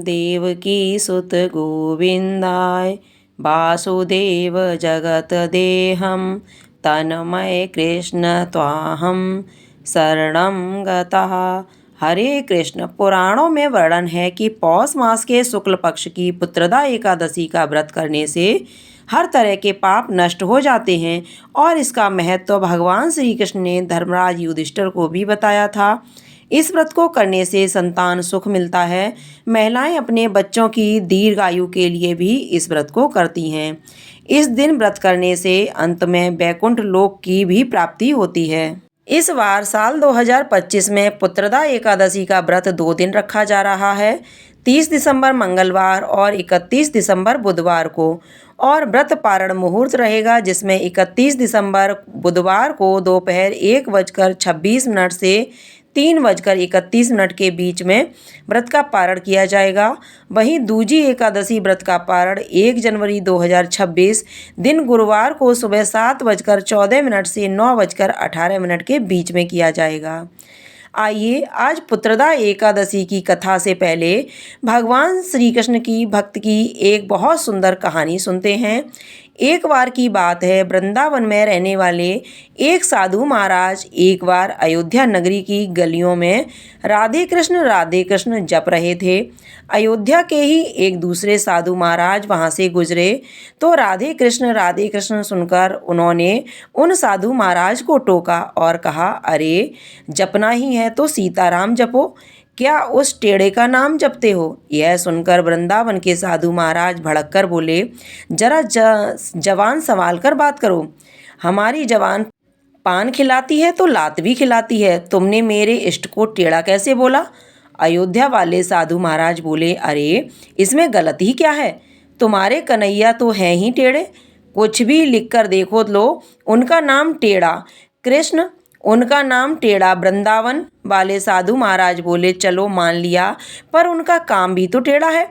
देवकी सुत गोविंदाय वासुदेव जगत देहम तन्मय कृष्ण त्वाहम शरणं गतः। हरे कृष्ण। पुराणों में वर्णन है कि पौष मास के शुक्ल पक्ष की पुत्रदा एकादशी का व्रत करने से हर तरह के पाप नष्ट हो जाते हैं और इसका महत्व भगवान श्री कृष्ण ने धर्मराज युधिष्ठिर को भी बताया था। इस व्रत को करने से संतान सुख मिलता है। महिलाएं अपने बच्चों की दीर्घायु के लिए भी इस व्रत को करती हैं। इस दिन व्रत करने से अंत में वैकुंठ लोक की भी प्राप्ति होती है। इस बार साल 2025 में पुत्रदा एकादशी का व्रत 2 दिन रखा जा रहा है, 30 दिसंबर मंगलवार और 31 दिसंबर बुधवार को। और व्रत पारण मुहूर्त रहेगा जिसमें 31 दिसंबर बुधवार को दोपहर 1:26 से 3:31 के बीच में व्रत का पारण किया जाएगा। वहीं दूजी एकादशी व्रत का पारण 1 जनवरी 2026 दिन गुरुवार को सुबह 7:14 से 9:18 के बीच में किया जाएगा। आइए आज पुत्रदा एकादशी की कथा से पहले भगवान श्री कृष्ण की भक्त की एक बहुत सुंदर कहानी सुनते हैं। एक बार की बात है, वृंदावन में रहने वाले एक साधु महाराज एक बार अयोध्या नगरी की गलियों में राधे कृष्ण जप रहे थे। अयोध्या के ही एक दूसरे साधु महाराज वहां से गुजरे तो राधे कृष्ण सुनकर उन्होंने उन साधु महाराज को टोका और कहा, अरे जपना ही है तो सीताराम जपो, क्या उस टेढ़े का नाम जपते हो? यह सुनकर वृंदावन के साधु महाराज भड़क कर बोले, जरा जवान संभाल कर बात करो। हमारी जवान पान खिलाती है तो लात भी खिलाती है, तुमने मेरे इष्ट को टेढ़ा कैसे बोला? अयोध्या वाले साधु महाराज बोले, अरे इसमें गलती ही क्या है? तुम्हारे कन्हैया तो हैं ही टेढ़े, कुछ भी लिख कर देखो लो, उनका नाम टेढ़ा कृष्ण, उनका नाम टेढ़ा। वृंदावन वाले साधु महाराज बोले, चलो मान लिया, पर उनका काम भी तो टेढ़ा है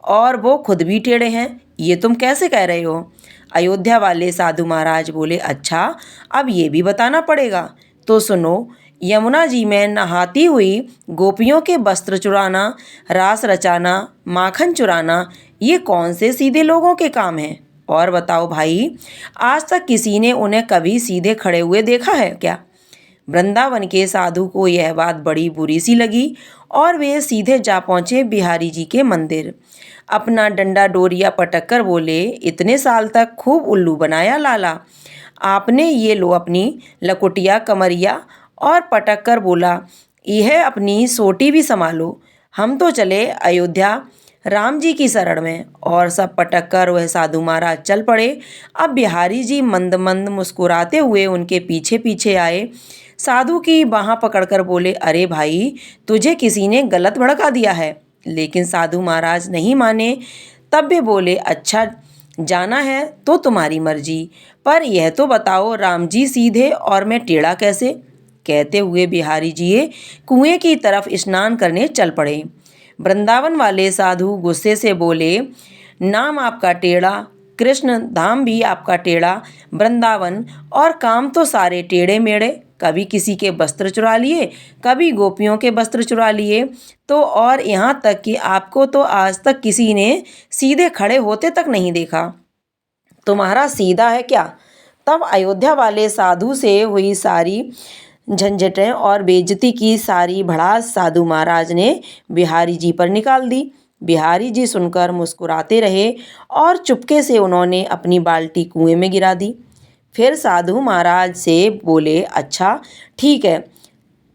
और वो खुद भी टेढ़े हैं, ये तुम कैसे कह रहे हो? अयोध्या वाले साधु महाराज बोले, अच्छा अब ये भी बताना पड़ेगा, तो सुनो। यमुना जी में नहाती हुई गोपियों के वस्त्र चुराना, रास रचाना, माखन चुराना, ये कौन से सीधे लोगों के काम हैं? और बताओ भाई, आज तक किसी ने उन्हें कभी सीधे खड़े हुए देखा है क्या? वृंदावन के साधु को यह बात बड़ी बुरी सी लगी और वे सीधे जा पहुँचे बिहारी जी के मंदिर। अपना डंडा डोरिया पटक कर बोले, इतने साल तक खूब उल्लू बनाया लाला, आपने ये लो अपनी लकुटिया कमरिया, और पटक कर बोला, यह अपनी सोटी भी संभालो, हम तो चले अयोध्या राम जी की शरण में। और सब पटक कर वह साधु महाराज चल पड़े। अब बिहारी जी मंद मंद मुस्कुराते हुए उनके पीछे पीछे आए। साधु की बाँह पकड़कर बोले, अरे भाई तुझे किसी ने गलत भड़का दिया है। लेकिन साधु महाराज नहीं माने, तब भी बोले, अच्छा जाना है तो तुम्हारी मर्जी, पर यह तो बताओ राम जी सीधे और मैं टेढ़ा कैसे? कहते हुए बिहारी जी कुएं की तरफ स्नान करने चल पड़े। वृंदावन वाले साधु गुस्से से बोले, नाम आपका टेढ़ा, कृष्ण धाम भी आपका टेढ़ा, वृंदावन और काम तो सारे टेढ़े मेढ़े, कभी किसी के वस्त्र चुरा लिए, कभी गोपियों के वस्त्र चुरा लिए, तो और यहाँ तक कि आपको तो आज तक किसी ने सीधे खड़े होते तक नहीं देखा, तुम्हारा सीधा है क्या? तब अयोध्या वाले साधु से हुई सारी झंझटें और बेइज्जती की सारी भड़ास साधु महाराज ने बिहारी जी पर निकाल दी। बिहारी जी सुनकर मुस्कुराते रहे और चुपके से उन्होंने अपनी बाल्टी कुएं में गिरा दी। फिर साधु महाराज से बोले, अच्छा ठीक है,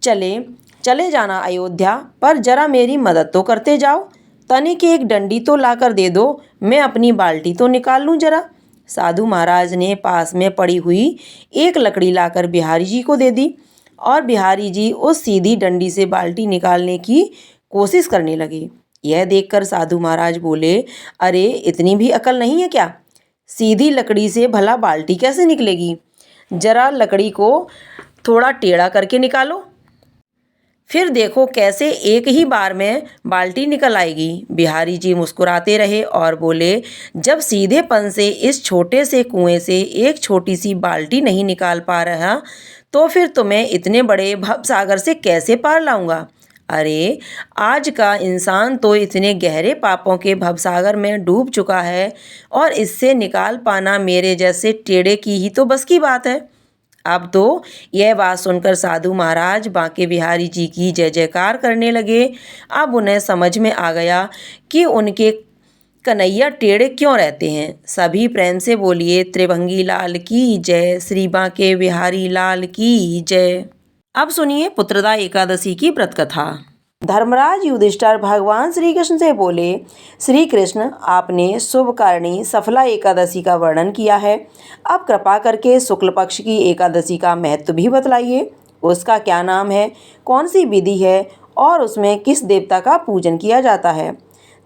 चले जाना अयोध्या, पर जरा मेरी मदद तो करते जाओ, तनिक एक डंडी तो लाकर दे दो, मैं अपनी बाल्टी तो निकाल लूँ जरा। साधु महाराज ने पास में पड़ी हुई एक लकड़ी लाकर बिहारी जी को दे दी और बिहारी जी उस सीधी डंडी से बाल्टी निकालने की कोशिश करने लगे। यह देखकर साधु महाराज बोले, अरे इतनी भी अकल नहीं है क्या? सीधी लकड़ी से भला बाल्टी कैसे निकलेगी? जरा लकड़ी को थोड़ा टेढ़ा करके निकालो, फिर देखो कैसे एक ही बार में बाल्टी निकल आएगी। बिहारी जी मुस्कुराते रहे और बोले, जब सीधेपन से इस छोटे से कुएं से एक छोटी सी बाल्टी नहीं निकाल पा रहा, तो फिर तुम्हें इतने बड़े भवसागर से कैसे पार लाऊंगा? अरे, आज का इंसान तो इतने गहरे पापों के भवसागर में डूब चुका है और इससे निकाल पाना मेरे जैसे टेढ़े की ही तो बस की बात है। अब तो यह बात सुनकर साधु महाराज बांके बिहारी जी की जय जयकार करने लगे। अब उन्हें समझ में आ गया कि उनके कन्हैया टेढ़े क्यों रहते हैं। सभी प्रेम से बोलिए त्रिभंगी लाल की जय, श्री बांके बिहारी लाल की जय। अब सुनिए पुत्रदा एकादशी की व्रत कथा। धर्मराज युधिष्ठिर भगवान श्री कृष्ण से बोले, श्री कृष्ण, आपने शुभकारिणी सफला एकादशी का वर्णन किया है। अब कृपा करके शुक्ल पक्ष की एकादशी का महत्व भी बतलाइए। उसका क्या नाम है, कौन सी विधि है और उसमें किस देवता का पूजन किया जाता है।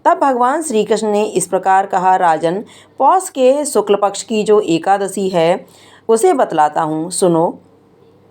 तब भगवान श्री कृष्ण ने इस प्रकार कहा, राजन, पौष के शुक्ल पक्ष की जो एकादशी है उसे बतलाता हूँ, सुनो।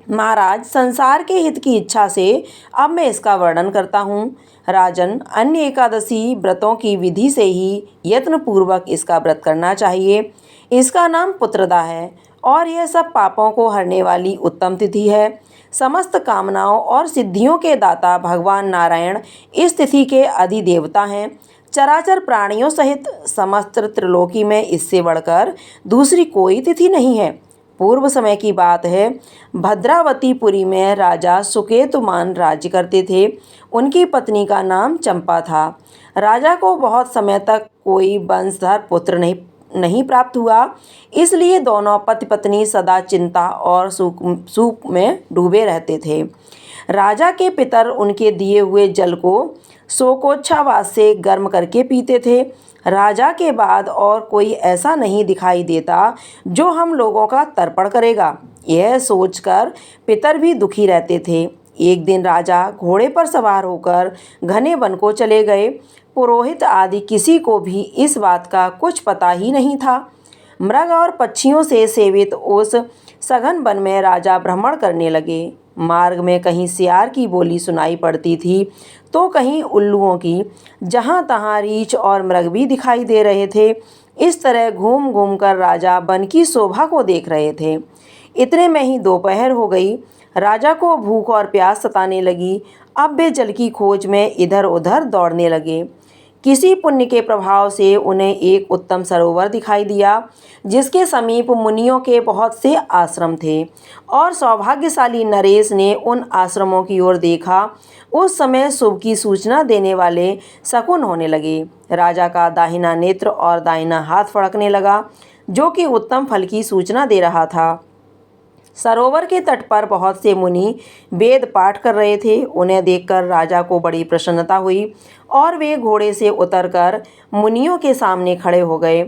महाराज, संसार के हित की इच्छा से अब मैं इसका वर्णन करता हूँ। राजन, अन्य एकादशी व्रतों की विधि से ही यत्नपूर्वक इसका व्रत करना चाहिए। इसका नाम पुत्रदा है और यह सब पापों को हरने वाली उत्तम तिथि है। समस्त कामनाओं और सिद्धियों के दाता भगवान नारायण इस तिथि के अधिदेवता हैं। चराचर प्राणियों सहित समस्त त्रिलोकी में इससे बढ़कर दूसरी कोई तिथि नहीं है। पूर्व समय की बात है, भद्रावतीपुरी में राजा सुकेतुमान राज्य करते थे। उनकी पत्नी का नाम चंपा था। राजा को बहुत समय तक कोई वंशधर पुत्र नहीं प्राप्त हुआ, इसलिए दोनों पति पत्नी सदा चिंता और शोक में डूबे रहते थे। राजा के पितर उनके दिए हुए जल को शोकोच्छ्वास से गर्म करके पीते थे। राजा के बाद और कोई ऐसा नहीं दिखाई देता जो हम लोगों का तर्पण करेगा। यह सोचकर पितर भी दुखी रहते थे। एक दिन राजा घोड़े पर सवार होकर घने वन को चले गए। पुरोहित आदि किसी को भी इस बात का कुछ पता ही नहीं था। मृग और पक्षियों से सेवित उस सघन वन में राजा भ्रमण करने लगे। मार्ग में कहीं सियार की बोली सुनाई पड़ती थी तो कहीं उल्लुओं की। जहाँ तहाँ रीछ और मृग भी दिखाई दे रहे थे। इस तरह घूम घूम कर राजा वन की शोभा को देख रहे थे। इतने में ही दोपहर हो गई। राजा को भूख और प्यास सताने लगी। अब वे जल की खोज में इधर उधर दौड़ने लगे। किसी पुण्य के प्रभाव से उन्हें एक उत्तम सरोवर दिखाई दिया जिसके समीप मुनियों के बहुत से आश्रम थे और सौभाग्यशाली नरेश ने उन आश्रमों की ओर देखा। उस समय शुभ की सूचना देने वाले शकुन होने लगे। राजा का दाहिना नेत्र और दाहिना हाथ फड़कने लगा जो कि उत्तम फल की सूचना दे रहा था। सरोवर के तट पर बहुत से मुनि वेद पाठ कर रहे थे। उन्हें देखकर राजा को बड़ी प्रसन्नता हुई और वे घोड़े से उतरकर मुनियों के सामने खड़े हो गए।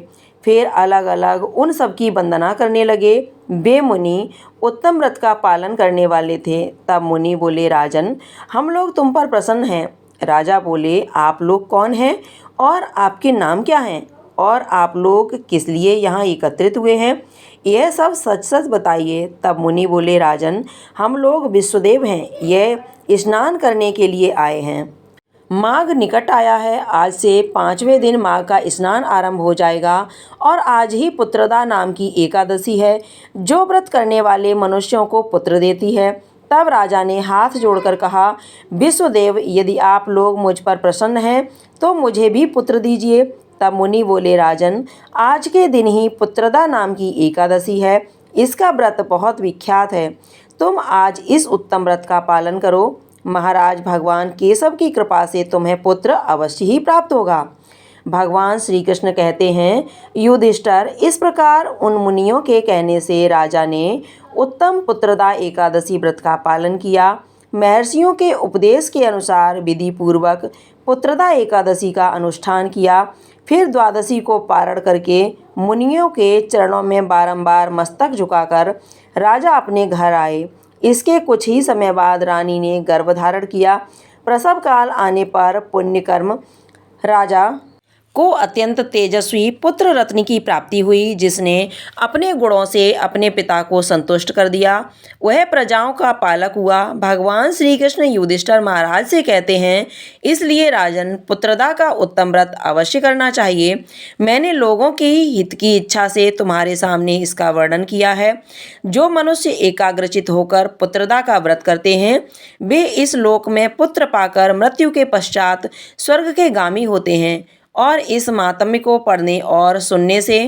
फिर अलग अलग उन सबकी वंदना करने लगे। वे मुनि उत्तम व्रत का पालन करने वाले थे। तब मुनि बोले, राजन, हम लोग तुम पर प्रसन्न हैं। राजा बोले, आप लोग कौन हैं और आपके नाम क्या हैं और आप लोग किस लिए यहाँ एकत्रित हुए हैं, यह सब सच सच बताइए। तब मुनि बोले, राजन, हम लोग विश्वदेव हैं, यह स्नान करने के लिए आए हैं। माघ निकट आया है। आज से 5वें दिन माघ का स्नान आरंभ हो जाएगा और आज ही पुत्रदा नाम की एकादशी है जो व्रत करने वाले मनुष्यों को पुत्र देती है। तब राजा ने हाथ जोड़कर कहा, विश्वदेव, यदि आप लोग मुझ पर प्रसन्न हैं तो मुझे भी पुत्र दीजिए। तब मुनि बोले, राजन, आज के दिन ही पुत्रदा नाम की एकादशी है। इसका व्रत बहुत विख्यात है। तुम आज इस उत्तम व्रत का पालन करो। महाराज, भगवान केशव की कृपा से तुम्हें पुत्र अवश्य ही प्राप्त होगा। भगवान श्री कृष्ण कहते हैं, युधिष्ठिर, इस प्रकार उन मुनियों के कहने से राजा ने उत्तम पुत्रदा एकादशी व्रत का पालन किया। महर्षियों के उपदेश के अनुसार विधि पूर्वक पुत्रदा एकादशी का अनुष्ठान किया। फिर द्वादशी को पारण करके मुनियों के चरणों में बारंबार मस्तक झुकाकर राजा अपने घर आए। इसके कुछ ही समय बाद रानी ने गर्भ धारण किया। प्रसव काल आने पर पुण्यकर्म राजा को अत्यंत तेजस्वी पुत्र रत्न की प्राप्ति हुई, जिसने अपने गुणों से अपने पिता को संतुष्ट कर दिया। वह प्रजाओं का पालक हुआ। भगवान श्री कृष्ण युधिष्ठिर महाराज से कहते हैं, इसलिए राजन, पुत्रदा का उत्तम व्रत अवश्य करना चाहिए। मैंने लोगों के हित की इच्छा से तुम्हारे सामने इसका वर्णन किया है। जो मनुष्य एकाग्रचित होकर पुत्रदा का व्रत करते हैं, वे इस लोक में पुत्र पाकर मृत्यु के पश्चात स्वर्ग के गामी होते हैं। और इस मातम्य को पढ़ने और सुनने से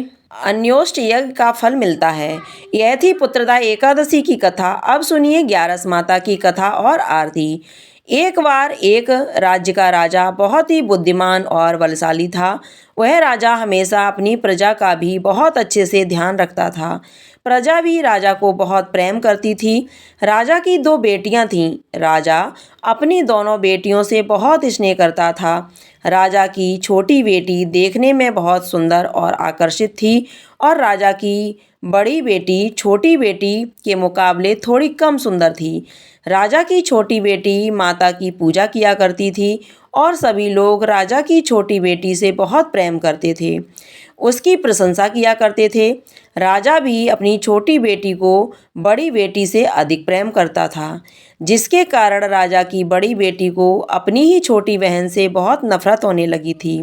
अन्योष्ट यज्ञ का फल मिलता है। यह थी पुत्रदा एकादशी की कथा। अब सुनिए 11 माता की कथा और आरती। एक बार एक राज्य का राजा बहुत ही बुद्धिमान और बलशाली था। वह राजा हमेशा अपनी प्रजा का भी बहुत अच्छे से ध्यान रखता था। प्रजा भी राजा को बहुत प्रेम करती थी। राजा की 2 बेटियां थीं। राजा अपनी दोनों बेटियों से बहुत स्नेह करता था। राजा की छोटी बेटी देखने में बहुत सुंदर और आकर्षित थी और राजा की बड़ी बेटी छोटी बेटी के मुकाबले थोड़ी कम सुंदर थी। राजा की छोटी बेटी माता की पूजा किया करती थी और सभी लोग राजा की छोटी बेटी से बहुत प्रेम करते थे, उसकी प्रशंसा किया करते थे। राजा भी अपनी छोटी बेटी को बड़ी बेटी से अधिक प्रेम करता था, जिसके कारण राजा की बड़ी बेटी को अपनी ही छोटी बहन से बहुत नफरत होने लगी थी।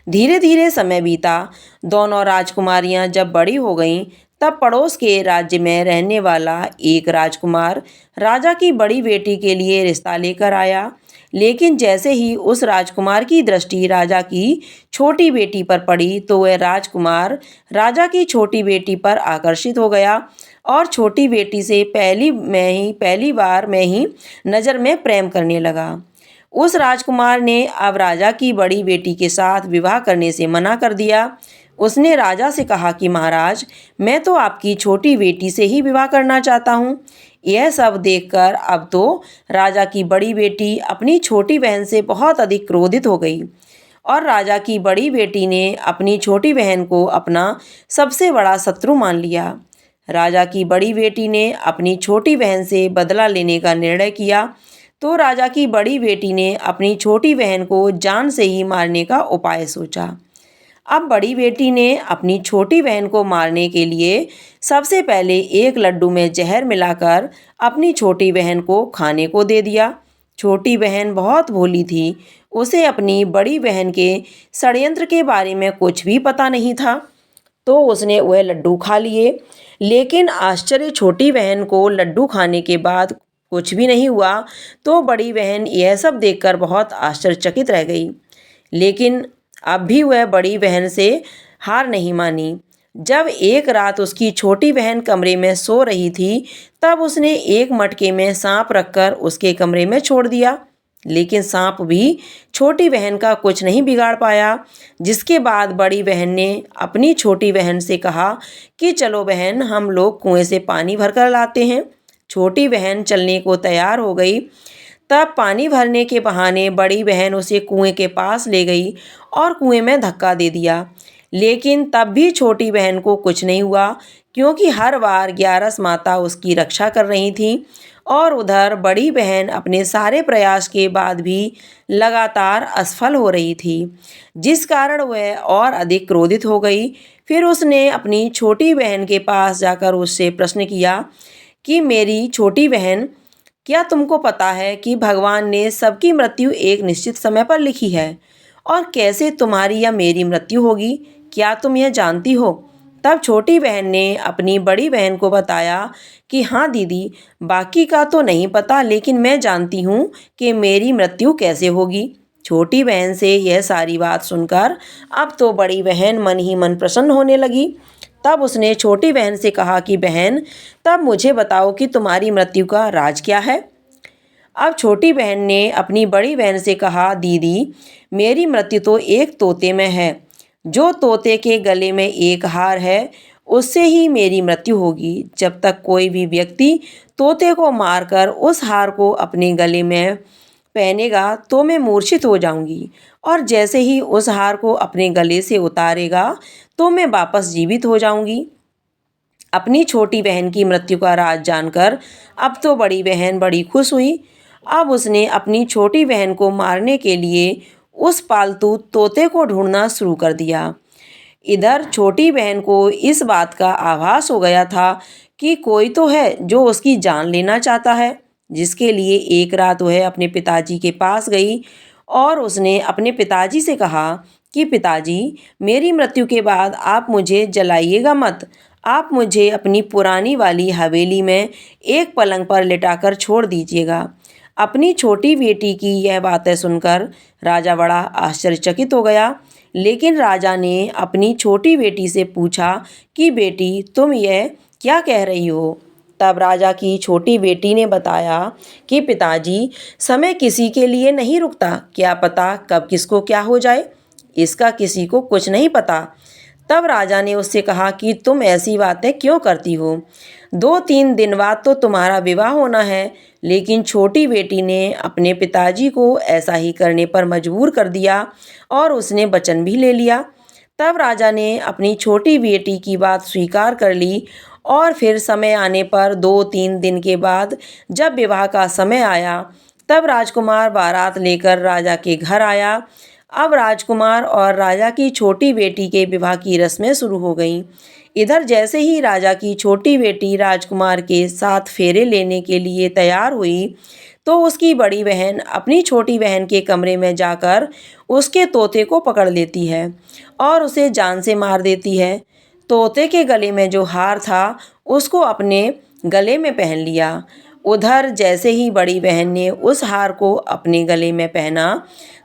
धीरे धीरे समय बीता। दोनों राजकुमारियां जब बड़ी हो गईं, तब पड़ोस के राज्य में रहने वाला एक राजकुमार राजा की बड़ी बेटी के लिए रिश्ता लेकर आया। लेकिन जैसे ही उस राजकुमार की दृष्टि राजा की छोटी बेटी पर पड़ी, तो वह राजकुमार राजा की छोटी बेटी पर आकर्षित हो गया और छोटी बेटी से पहली बार में ही नज़र में प्रेम करने लगा। उस राजकुमार ने अब राजा की बड़ी बेटी के साथ विवाह करने से मना कर दिया। उसने राजा से कहा कि महाराज, मैं तो आपकी छोटी बेटी से ही विवाह करना चाहता हूँ। यह सब देखकर अब तो राजा की बड़ी बेटी अपनी छोटी बहन से बहुत अधिक क्रोधित हो गई और राजा की बड़ी बेटी ने अपनी छोटी बहन को अपना सबसे बड़ा शत्रु मान लिया। राजा की बड़ी बेटी ने अपनी छोटी बहन से बदला लेने का निर्णय किया, तो राजा की बड़ी बेटी ने अपनी छोटी बहन को जान से ही मारने का उपाय सोचा। अब बड़ी बेटी ने अपनी छोटी बहन को मारने के लिए सबसे पहले एक लड्डू में जहर मिलाकर अपनी छोटी बहन को खाने को दे दिया। छोटी बहन बहुत भोली थी। उसे अपनी बड़ी बहन के षड्यंत्र के बारे में कुछ भी पता नहीं था, तो उसने वह लड्डू खा लिए। लेकिन आश्चर्य, छोटी बहन को लड्डू खाने के बाद कुछ भी नहीं हुआ, तो बड़ी बहन यह सब देखकर बहुत आश्चर्यचकित रह गई। लेकिन अब भी वह बड़ी बहन से हार नहीं मानी। जब एक रात उसकी छोटी बहन कमरे में सो रही थी, तब उसने एक मटके में सांप रखकर उसके कमरे में छोड़ दिया। लेकिन सांप भी छोटी बहन का कुछ नहीं बिगाड़ पाया। जिसके बाद बड़ी बहन ने अपनी छोटी बहन से कहा कि चलो बहन, हम लोग कुएं से पानी भरकर लाते हैं। छोटी बहन चलने को तैयार हो गई। तब पानी भरने के बहाने बड़ी बहन उसे कुएं के पास ले गई और कुएं में धक्का दे दिया। लेकिन तब भी छोटी बहन को कुछ नहीं हुआ, क्योंकि हर बार 11 माता उसकी रक्षा कर रही थी और उधर बड़ी बहन अपने सारे प्रयास के बाद भी लगातार असफल हो रही थी, जिस कारण वह और अधिक क्रोधित हो गई। फिर उसने अपनी छोटी बहन के पास जाकर उससे प्रश्न किया कि मेरी छोटी बहन, क्या तुमको पता है कि भगवान ने सबकी मृत्यु एक निश्चित समय पर लिखी है और कैसे तुम्हारी या मेरी मृत्यु होगी, क्या तुम यह जानती हो? तब छोटी बहन ने अपनी बड़ी बहन को बताया कि हाँ दीदी, बाकी का तो नहीं पता, लेकिन मैं जानती हूँ कि मेरी मृत्यु कैसे होगी। छोटी बहन से यह सारी बात सुनकर अब तो बड़ी बहन मन ही मन प्रसन्न होने लगी। तब उसने छोटी बहन से कहा कि बहन, तब मुझे बताओ कि तुम्हारी मृत्यु का राज क्या है। अब छोटी बहन ने अपनी बड़ी बहन से कहा, दीदी, मेरी मृत्यु तो एक तोते में है। जो तोते के गले में एक हार है, उससे ही मेरी मृत्यु होगी। जब तक कोई भी व्यक्ति तोते को मारकर उस हार को अपने गले में पहनेगा, तो मैं मूर्छित हो जाऊंगी, और जैसे ही उस हार को अपने गले से उतारेगा, तो मैं वापस जीवित हो जाऊंगी। अपनी छोटी बहन की मृत्यु का राज जानकर अब तो बड़ी बहन बड़ी खुश हुई। अब उसने अपनी छोटी बहन को मारने के लिए उस पालतू तोते को ढूंढना शुरू कर दिया। इधर छोटी बहन को इस बात का आभास हो गया था कि कोई तो है जो उसकी जान लेना चाहता है, जिसके लिए एक रात वह अपने पिताजी के पास गई और उसने अपने पिताजी से कहा कि पिताजी, मेरी मृत्यु के बाद आप मुझे जलाइएगा मत। आप मुझे अपनी पुरानी वाली हवेली में एक पलंग पर लिटाकर छोड़ दीजिएगा। अपनी छोटी बेटी की यह बातें सुनकर राजा बड़ा आश्चर्यचकित हो गया। लेकिन राजा ने अपनी छोटी बेटी से पूछा कि बेटी, तुम यह क्या कह रही हो? तब राजा की छोटी बेटी ने बताया कि पिताजी, समय किसी के लिए नहीं रुकता, क्या पता कब किसको क्या हो जाए, इसका किसी को कुछ नहीं पता। तब राजा ने उससे कहा कि तुम ऐसी बातें क्यों करती हो? 2-3 दिन बाद तो तुम्हारा विवाह होना है। लेकिन छोटी बेटी ने अपने पिताजी को ऐसा ही करने पर मजबूर कर दिया और उसने वचन भी ले लिया। तब राजा ने अपनी छोटी बेटी की बात स्वीकार कर ली और फिर समय आने पर 2-3 दिन के बाद जब विवाह का समय आया, तब राजकुमार बारात लेकर राजा के घर आया। अब राजकुमार और राजा की छोटी बेटी के विवाह की रस्में शुरू हो गईं। इधर जैसे ही राजा की छोटी बेटी राजकुमार के साथ फेरे लेने के लिए तैयार हुई, तो उसकी बड़ी बहन अपनी छोटी बहन के कमरे में जाकर उसके तोते को पकड़ लेती है और उसे जान से मार देती है। तोते के गले में जो हार था उसको अपने गले में पहन लिया। उधर जैसे ही बड़ी बहन ने उस हार को अपने गले में पहना,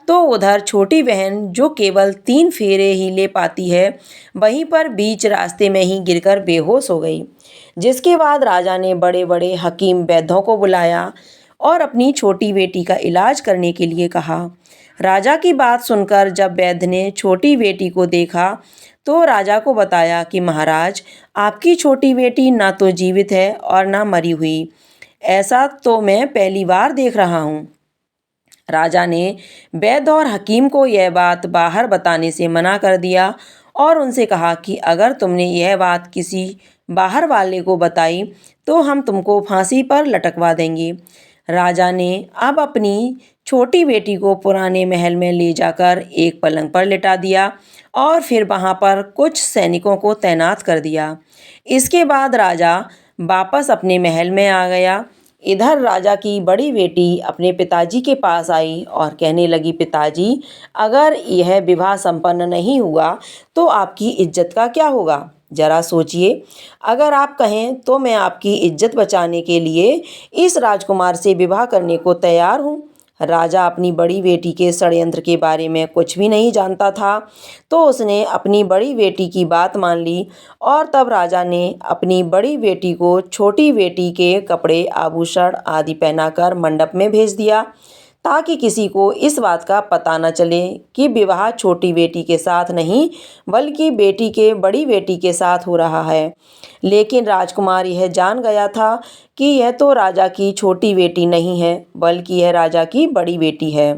तो उधर छोटी बहन जो केवल 3 फेरे ही ले पाती है, वहीं पर बीच रास्ते में ही गिरकर बेहोश हो गई। जिसके बाद राजा ने बड़े बड़े हकीम वैद्यों को बुलाया और अपनी छोटी बेटी का इलाज करने के लिए कहा। राजा की बात सुनकर जब वैद्य ने छोटी बेटी को देखा, तो राजा को बताया कि महाराज, आपकी छोटी बेटी ना तो जीवित है और ना मरी हुई। ऐसा तो मैं पहली बार देख रहा हूँ। राजा ने वैद्य और हकीम को यह बात बाहर बताने से मना कर दिया और उनसे कहा कि अगर तुमने यह बात किसी बाहर वाले को बताई तो हम तुमको फांसी पर लटकवा देंगे। राजा ने अब अपनी छोटी बेटी को पुराने महल में ले जाकर एक पलंग पर लिटा दिया और फिर वहाँ पर कुछ सैनिकों को तैनात कर दिया। इसके बाद राजा वापस अपने महल में आ गया। इधर राजा की बड़ी बेटी अपने पिताजी के पास आई और कहने लगी, पिताजी, अगर यह विवाह संपन्न नहीं हुआ तो आपकी इज्जत का क्या होगा? जरा सोचिए। अगर आप कहें तो मैं आपकी इज्जत बचाने के लिए इस राजकुमार से विवाह करने को तैयार हूँ। राजा अपनी बड़ी बेटी के षड्यंत्र के बारे में कुछ भी नहीं जानता था, तो उसने अपनी बड़ी बेटी की बात मान ली और तब राजा ने अपनी बड़ी बेटी को छोटी बेटी के कपड़े, आभूषण आदि पहनाकर मंडप में भेज दिया, ताकि किसी को इस बात का पता न चले कि विवाह छोटी बेटी के साथ नहीं बल्कि बेटी के बड़ी बेटी के साथ हो रहा है। लेकिन राजकुमार यह जान गया था कि यह तो राजा की छोटी बेटी नहीं है बल्कि यह राजा की बड़ी बेटी है।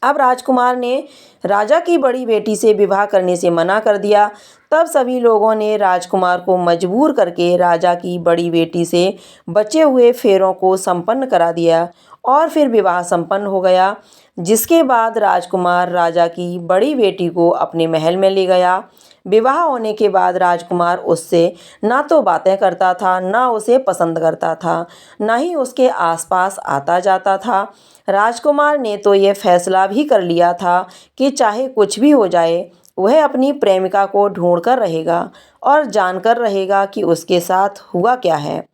अब राजकुमार ने राजा की बड़ी बेटी से विवाह करने से मना कर दिया। तब सभी लोगों ने राजकुमार को मजबूर करके राजा की बड़ी बेटी से बचे हुए फेरों को संपन्न करा दिया और फिर विवाह संपन्न हो गया। जिसके बाद राजकुमार राजा की बड़ी बेटी को अपने महल में ले गया। विवाह होने के बाद राजकुमार उससे ना तो बातें करता था, ना उसे पसंद करता था, ना ही उसके आसपास आता जाता था। राजकुमार ने तो ये फैसला भी कर लिया था कि चाहे कुछ भी हो जाए, वह अपनी प्रेमिका को ढूंढ कर रहेगा और जानकर रहेगा कि उसके साथ हुआ क्या है।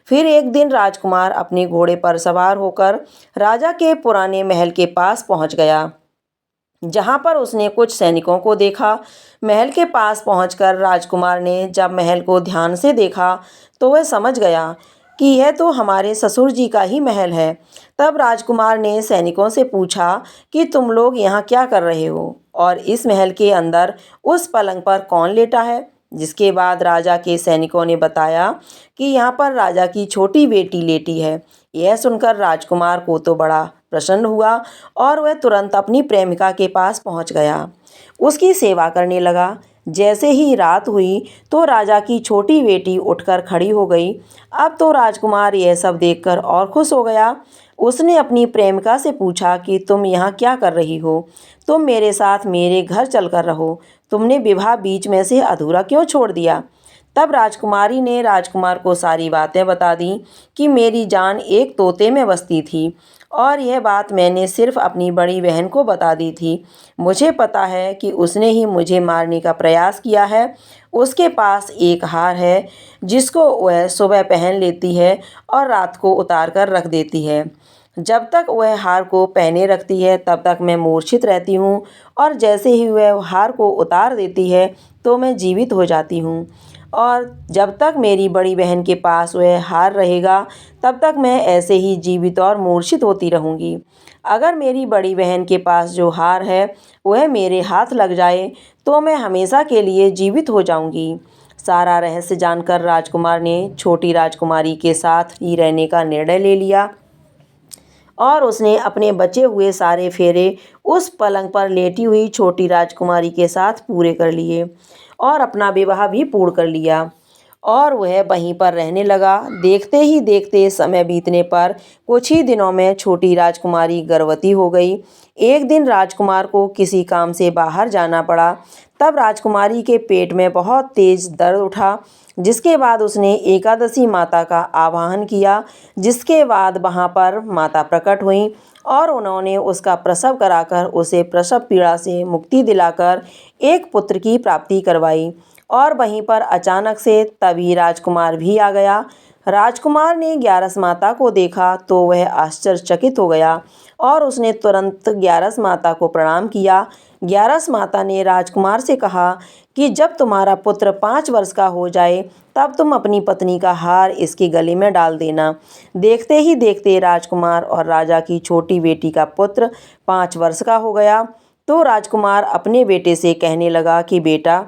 फिर एक दिन राजकुमार अपने घोड़े पर सवार होकर राजा के पुराने महल के पास पहुंच गया, जहां पर उसने कुछ सैनिकों को देखा। महल के पास पहुंचकर राजकुमार ने जब महल को ध्यान से देखा तो वह समझ गया कि यह तो हमारे ससुर जी का ही महल है। तब राजकुमार ने सैनिकों से पूछा कि तुम लोग यहाँ क्या कर रहे हो और इस महल के अंदर उस पलंग पर कौन लेटा है? जिसके बाद राजा के सैनिकों ने बताया कि यहाँ पर राजा की छोटी बेटी लेटी है। यह सुनकर राजकुमार को तो बड़ा प्रसन्न हुआ और वह तुरंत अपनी प्रेमिका के पास पहुँच गया, उसकी सेवा करने लगा। जैसे ही रात हुई तो राजा की छोटी बेटी उठकर खड़ी हो गई। अब तो राजकुमार यह सब देखकर और खुश हो गया। उसने अपनी प्रेमिका से पूछा कि तुम यहाँ क्या कर रही हो? तुम मेरे साथ मेरे घर चलकर रहो। तुमने विवाह बीच में से अधूरा क्यों छोड़ दिया? तब राजकुमारी ने राजकुमार को सारी बातें बता दी कि मेरी जान एक तोते में बसती थी और यह बात मैंने सिर्फ अपनी बड़ी बहन को बता दी थी। मुझे पता है कि उसने ही मुझे मारने का प्रयास किया है। उसके पास एक हार है जिसको वह सुबह पहन लेती है और रात को उतार कर रख देती है। जब तक वह हार को पहने रखती है तब तक मैं मूर्छित रहती हूँ और जैसे ही वह हार को उतार देती है तो मैं जीवित हो जाती हूँ। और जब तक मेरी बड़ी बहन के पास वह हार रहेगा तब तक मैं ऐसे ही जीवित और मूर्छित होती रहूँगी। अगर मेरी बड़ी बहन के पास जो हार है वह मेरे हाथ लग जाए तो मैं हमेशा के लिए जीवित हो जाऊँगी। सारा रहस्य जानकर राजकुमार ने छोटी राजकुमारी के साथ ही रहने का निर्णय ले लिया और उसने अपने बचे हुए सारे फेरे उस पलंग पर लेटी हुई छोटी राजकुमारी के साथ पूरे कर लिए और अपना विवाह भी पूर्ण कर लिया और वह वहीं पर रहने लगा। देखते ही देखते समय बीतने पर कुछ ही दिनों में छोटी राजकुमारी गर्भवती हो गई। एक दिन राजकुमार को किसी काम से बाहर जाना पड़ा। तब राजकुमारी के पेट में बहुत तेज दर्द उठा, जिसके बाद उसने एकादशी माता का आवाहन किया, जिसके बाद वहाँ पर माता प्रकट हुई और उन्होंने उसका प्रसव कराकर उसे प्रसव पीड़ा से मुक्ति दिलाकर एक पुत्र की प्राप्ति करवाई। और वहीं पर अचानक से तभी राजकुमार भी आ गया। राजकुमार ने ग्यारस माता को देखा तो वह आश्चर्यचकित हो गया और उसने तुरंत ग्यारस माता को प्रणाम किया। ग्यारस माता ने राजकुमार से कहा कि जब तुम्हारा पुत्र 5 वर्ष का हो जाए तब तुम अपनी पत्नी का हार इसके गले में डाल देना। देखते ही देखते राजकुमार और राजा की छोटी बेटी का पुत्र 5 वर्ष का हो गया। तो राजकुमार अपने बेटे से कहने लगा कि बेटा,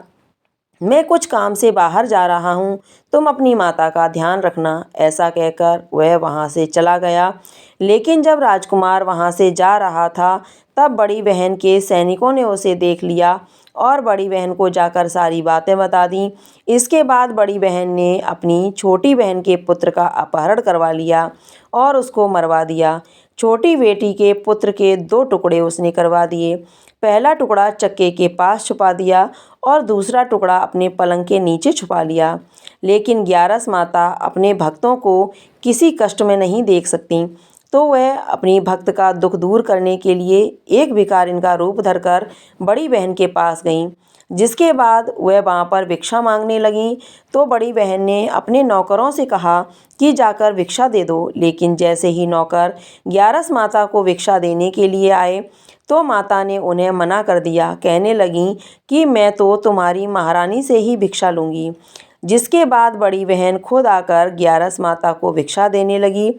मैं कुछ काम से बाहर जा रहा हूँ, तुम अपनी माता का ध्यान रखना। ऐसा कहकर वह वहाँ से चला गया। लेकिन जब राजकुमार वहाँ से जा रहा था तब बड़ी बहन के सैनिकों ने उसे देख लिया और बड़ी बहन को जाकर सारी बातें बता दी। इसके बाद बड़ी बहन ने अपनी छोटी बहन के पुत्र का अपहरण करवा लिया और उसको मरवा दिया। छोटी बेटी के पुत्र के 2 टुकड़े उसने करवा दिए। पहला टुकड़ा चक्के के पास छुपा दिया और दूसरा टुकड़ा अपने पलंग के नीचे छुपा लिया। लेकिन ग्यारस माता अपने भक्तों को किसी कष्ट में नहीं देख सकती, तो वह अपनी भक्त का दुख दूर करने के लिए एक भिखारिन का रूप धरकर बड़ी बहन के पास गईं। जिसके बाद वह वहाँ पर भिक्षा मांगने लगीं तो बड़ी बहन ने अपने नौकरों से कहा कि जाकर भिक्षा दे दो। लेकिन जैसे ही नौकर ग्यारस माता को भिक्षा देने के लिए आए तो माता ने उन्हें मना कर दिया, कहने लगीं कि मैं तो तुम्हारी महारानी से ही भिक्षा लूँगी। जिसके बाद बड़ी बहन खुद आकर ग्यारस माता को भिक्षा देने लगी।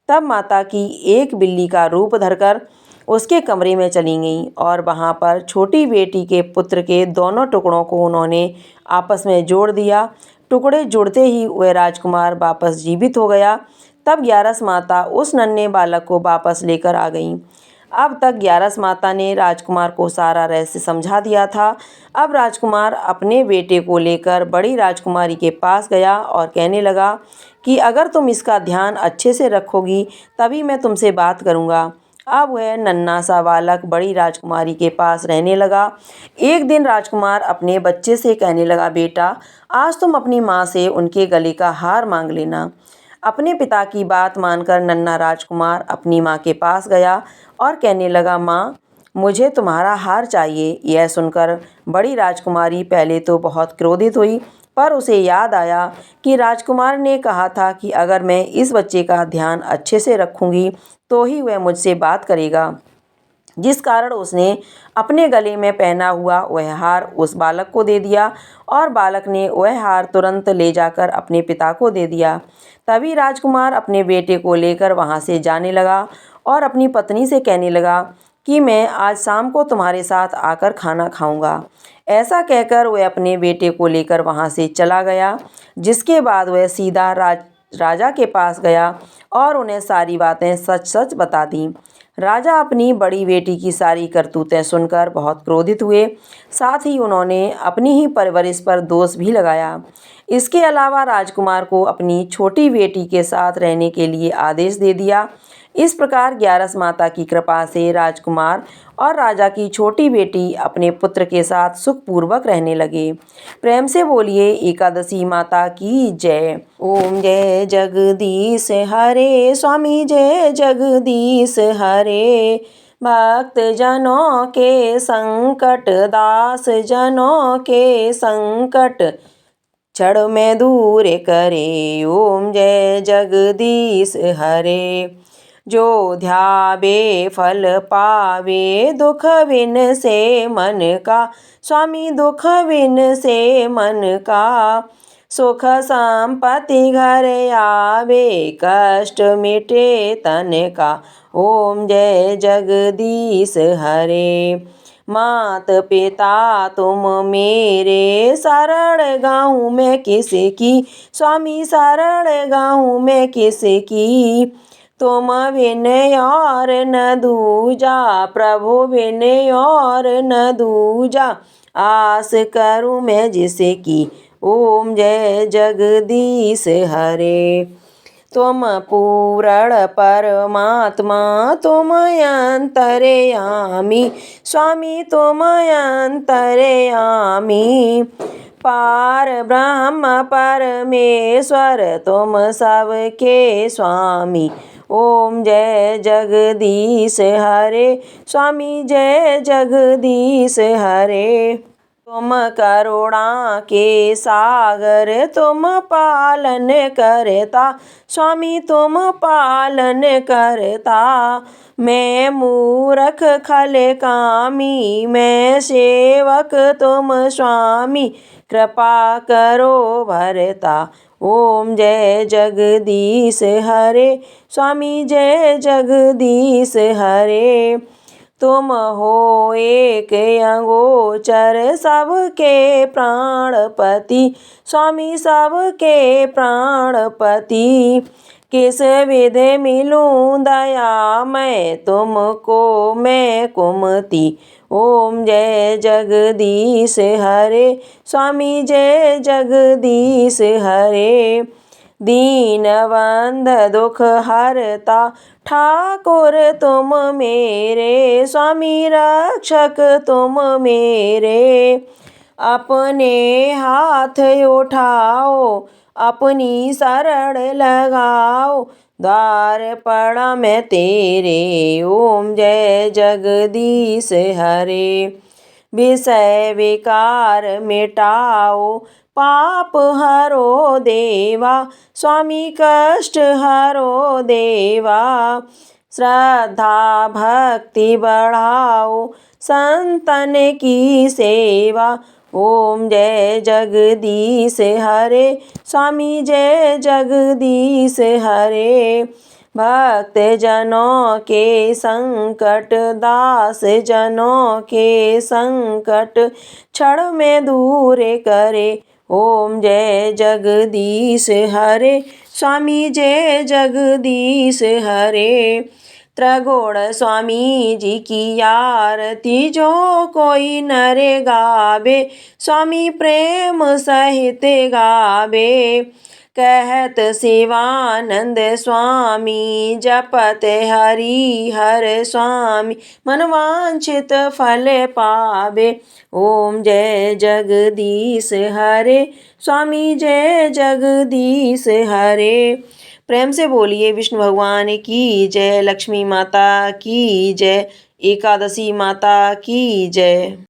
तब माता की एक बिल्ली का रूप धरकर उसके कमरे में चली गईं और वहाँ पर छोटी बेटी के पुत्र के दोनों टुकड़ों को उन्होंने आपस में जोड़ दिया। टुकड़े जुड़ते ही वह राजकुमार वापस जीवित हो गया। तब ग्यारस माता उस नन्हे बालक को वापस लेकर आ गईं। अब तक ग्यारस माता ने राजकुमार को सारा रहस्य समझा दिया था। अब राजकुमार अपने बेटे को लेकर बड़ी राजकुमारी के पास गया और कहने लगा कि अगर तुम इसका ध्यान अच्छे से रखोगी तभी मैं तुमसे बात करूँगा। अब वह नन्हा सा बालक बड़ी राजकुमारी के पास रहने लगा। एक दिन राजकुमार अपने बच्चे से कहने लगा, बेटा, आज तुम अपनी माँ से उनके गले का हार मांग लेना। अपने पिता की बात मानकर नन्हा राजकुमार अपनी माँ के पास गया और कहने लगा, माँ, मुझे तुम्हारा हार चाहिए। यह सुनकर बड़ी राजकुमारी पहले तो बहुत क्रोधित हुई, पर उसे याद आया कि राजकुमार ने कहा था कि अगर मैं इस बच्चे का ध्यान अच्छे से रखूँगी तो ही वह मुझसे बात करेगा। जिस कारण उसने अपने गले में पहना हुआ वह हार उस बालक को दे दिया और बालक ने वह हार तुरंत ले जाकर अपने पिता को दे दिया। तभी राजकुमार अपने बेटे को लेकर वहाँ से जाने लगा और अपनी पत्नी से कहने लगा कि मैं आज शाम को तुम्हारे साथ आकर खाना खाऊंगा। ऐसा कहकर वह अपने बेटे को लेकर वहाँ से चला गया। जिसके बाद वह सीधा राजा के पास गया और उन्हें सारी बातें सच सच बता दी। राजा अपनी बड़ी बेटी की सारी करतूतें सुनकर बहुत क्रोधित हुए। साथ ही उन्होंने अपनी ही परवरिश पर दोष भी लगाया। इसके अलावा राजकुमार को अपनी छोटी बेटी के साथ रहने के लिए आदेश दे दिया। इस प्रकार 11 माता की कृपा से राजकुमार और राजा की छोटी बेटी अपने पुत्र के साथ सुखपूर्वक रहने लगे। प्रेम से बोलिए एकादशी माता की जय। ओम जय जगदीश हरे, स्वामी जय जगदीश हरे। भक्त जनों के संकट, दास जनों के संकट क्षण में दूर करे। ओम जय जगदीश हरे। जो ध्यावे फल पावे, दुख विन से मन का। स्वामी दुख विन से मन का। सुख संपत्ति घर आवे, कष्ट मिटे तन का। ओम जय जगदीश हरे। मात पिता तुम मेरे, शरण गाऊँ मैं किसकी। स्वामी शरण गाऊँ मैं किसकी। तुम बिन और न दूजा, प्रभु बिन और न दूजा। आस करूँ मैं जिसकी। ओम जय जगदीश हरे। तुम पूर्ण परमात्मा, तुम अंतर्यामी। स्वामी तुम अंतर्यामी। पार ब्रह्म परमेश्वर, तुम सबके स्वामी। ओम जय जगदीश हरे। स्वामी जय जगदीश हरे। तुम करुणा के सागर, तुम पालन करता। स्वामी तुम पालन करता। मैं मूर्ख खल कामी, मैं सेवक तुम स्वामी। कृपा करो भरता। ओम जय जगदीश हरे। स्वामी जय जगदीश हरे। तुम हो एक अगोचर, सबके प्राणपति। स्वामी सबके प्राणपति। किस विधि मिलूं दया मैं, तुमको मैं कुमति। ओम जय जगदीश हरे। स्वामी जय जगदीश हरे। दीनबंध दुख हरता, ठाकुर तुम मेरे। स्वामी रक्षक तुम मेरे। अपने हाथ उठाओ, अपनी शरण लगाओ। द्वार पड़ा मैं तेरे। ओम जय जगदीश हरे। विषय विकार मिटाओ, पाप हरो देवा। स्वामी कष्ट हरो देवा। श्रद्धा भक्ति बढ़ाओ, संतन की सेवा। ओम जय जगदीश हरे। स्वामी जय जगदीश हरे। भक्त जनों के संकट, दास जनों के संकट क्षण में दूर करे। ओम जय जगदीश हरे। स्वामी जय जगदीश हरे। त्रिगुण स्वामी जी की आरती, जो कोई नर गावे। स्वामी प्रेम सहित गावे। कहत शिवानंद स्वामी, जपत हरि हर स्वामी। मनवांछित फल पावे। ओम जय जगदीश हरे। स्वामी जय जगदीश हरे। प्रेम से बोलिए विष्णु भगवान की जय, लक्ष्मी माता की जय, एकादशी माता की जय।